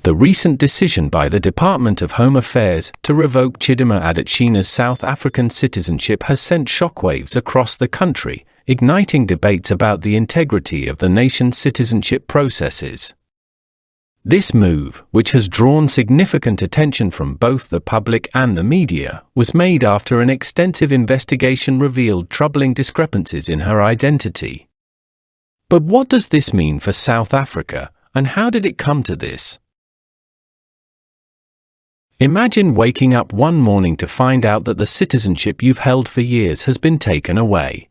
The recent decision by the Department of Home Affairs to revoke Chidimma Adetshina's South African citizenship has sent shockwaves across the country, igniting debates about the integrity of the nation's citizenship processes. This move, which has drawn significant attention from both the public and the media, was made after an extensive investigation revealed troubling discrepancies in her identity. But what does this mean for South Africa, and how did it come to this? Imagine waking up one morning to find out that the citizenship you've held for years has been taken away.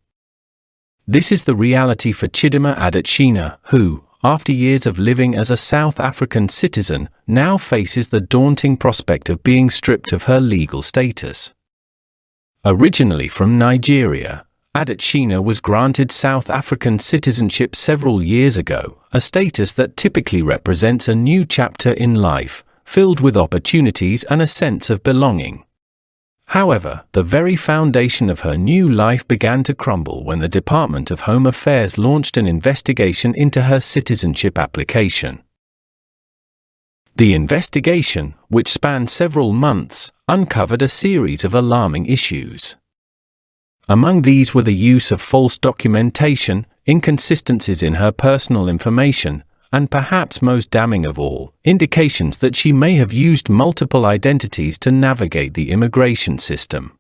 This is the reality for Chidimma Adetshina, who, after years of living as a South African citizen, now faces the daunting prospect of being stripped of her legal status. Originally from Nigeria, Adetshina was granted South African citizenship several years ago, a status that typically represents a new chapter in life, filled with opportunities and a sense of belonging. However, the very foundation of her new life began to crumble when the Department of Home Affairs launched an investigation into her citizenship application. The investigation, which spanned several months, uncovered a series of alarming issues. Among these were the use of false documentation, inconsistencies in her personal information, and perhaps most damning of all, indications that she may have used multiple identities to navigate the immigration system.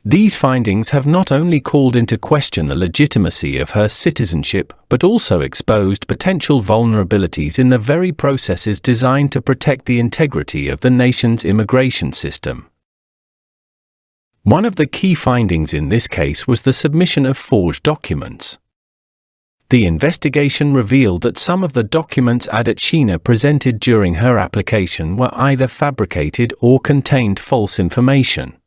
These findings have not only called into question the legitimacy of her citizenship, but also exposed potential vulnerabilities in the very processes designed to protect the integrity of the nation's immigration system. One of the key findings in this case was the submission of forged documents. The investigation revealed that some of the documents Adetshina presented during her application were either fabricated or contained false information.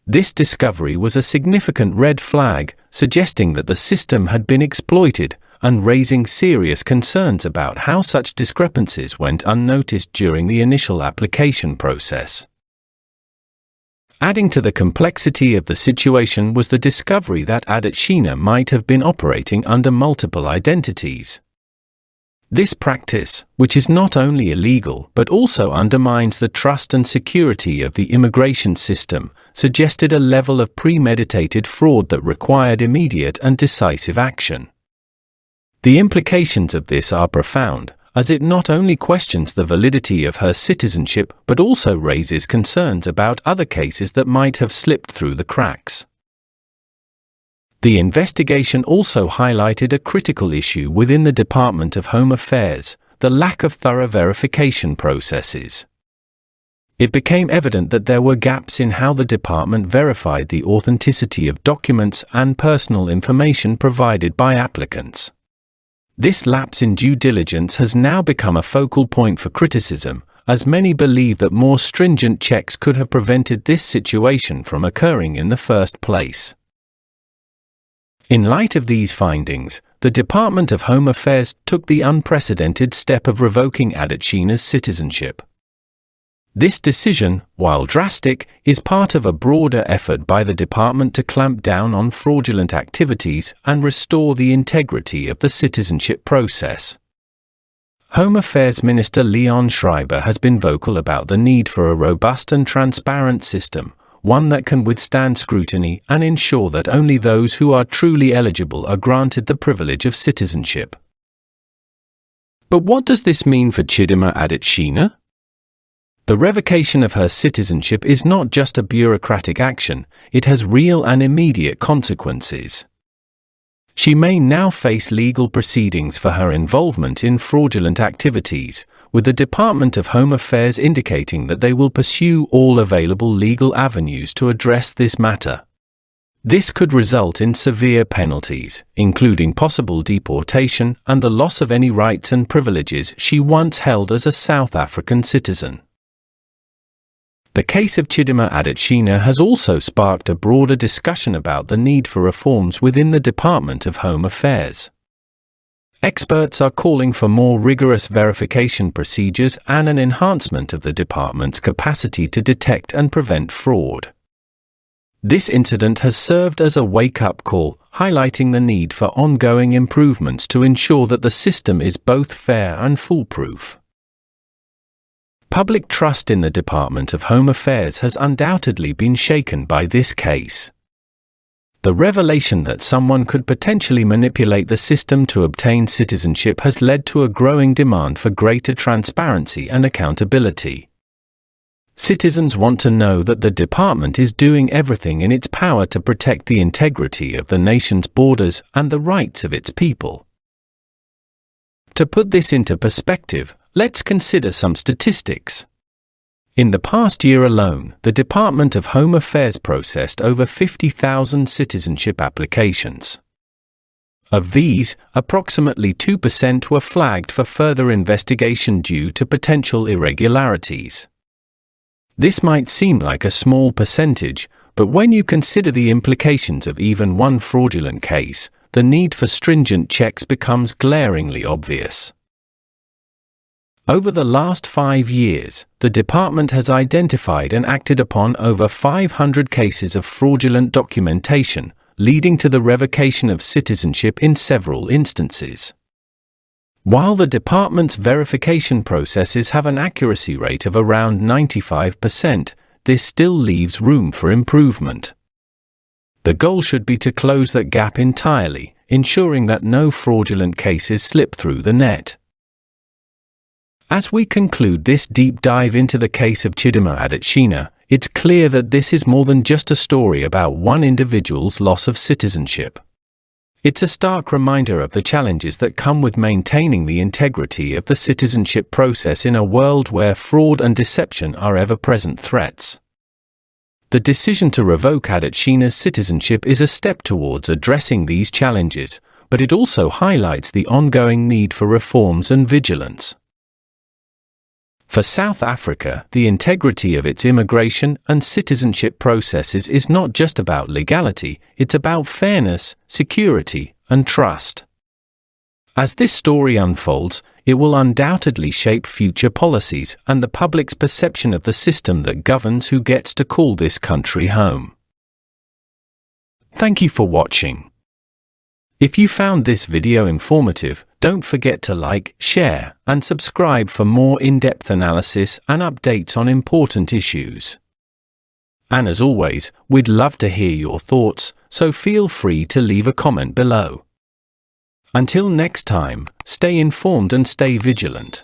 This discovery was a significant red flag, suggesting that the system had been exploited, and raising serious concerns about how such discrepancies went unnoticed during the initial application process. Adding to the complexity of the situation was the discovery that Adetshina might have been operating under multiple identities. This practice, which is not only illegal but also undermines the trust and security of the immigration system, suggested a level of premeditated fraud that required immediate and decisive action. The implications of this are profound, as it not only questions the validity of her citizenship but also raises concerns about other cases that might have slipped through the cracks. The investigation also highlighted a critical issue within the Department of Home Affairs: the lack of thorough verification processes. It became evident that there were gaps in how the department verified the authenticity of documents and personal information provided by applicants. This lapse in due diligence has now become a focal point for criticism, as many believe that more stringent checks could have prevented this situation from occurring in the first place. In light of these findings, the Department of Home Affairs took the unprecedented step of revoking Adetshina's citizenship. This decision, while drastic, is part of a broader effort by the department to clamp down on fraudulent activities and restore the integrity of the citizenship process. Home Affairs Minister Leon Schreiber has been vocal about the need for a robust and transparent system, one that can withstand scrutiny and ensure that only those who are truly eligible are granted the privilege of citizenship. But what does this mean for Chidimma Adetshina? The revocation of her citizenship is not just a bureaucratic action, it has real and immediate consequences. She may now face legal proceedings for her involvement in fraudulent activities, with the Department of Home Affairs indicating that they will pursue all available legal avenues to address this matter. This could result in severe penalties, including possible deportation and the loss of any rights and privileges she once held as a South African citizen. The case of Chidimma Adetshina has also sparked a broader discussion about the need for reforms within the Department of Home Affairs. Experts are calling for more rigorous verification procedures and an enhancement of the department's capacity to detect and prevent fraud. This incident has served as a wake-up call, highlighting the need for ongoing improvements to ensure that the system is both fair and foolproof. Public trust in the Department of Home Affairs has undoubtedly been shaken by this case. The revelation that someone could potentially manipulate the system to obtain citizenship has led to a growing demand for greater transparency and accountability. Citizens want to know that the department is doing everything in its power to protect the integrity of the nation's borders and the rights of its people. To put this into perspective, let's consider some statistics. In the past year alone, the Department of Home Affairs processed over 50,000 citizenship applications. Of these, approximately 2% were flagged for further investigation due to potential irregularities. This might seem like a small percentage, but when you consider the implications of even one fraudulent case, the need for stringent checks becomes glaringly obvious. Over the last 5 years, the department has identified and acted upon over 500 cases of fraudulent documentation, leading to the revocation of citizenship in several instances. While the department's verification processes have an accuracy rate of around 95%, this still leaves room for improvement. The goal should be to close that gap entirely, ensuring that no fraudulent cases slip through the net. As we conclude this deep dive into the case of Chidimma Adetshina, it's clear that this is more than just a story about one individual's loss of citizenship. It's a stark reminder of the challenges that come with maintaining the integrity of the citizenship process in a world where fraud and deception are ever-present threats. The decision to revoke Adetshina's citizenship is a step towards addressing these challenges, but it also highlights the ongoing need for reforms and vigilance. For South Africa, the integrity of its immigration and citizenship processes is not just about legality, it's about fairness, security, and trust. As this story unfolds, it will undoubtedly shape future policies and the public's perception of the system that governs who gets to call this country home. Thank you for watching. If you found this video informative, don't forget to like, share, and subscribe for more in-depth analysis and updates on important issues. And as always, we'd love to hear your thoughts, so feel free to leave a comment below. Until next time, stay informed and stay vigilant.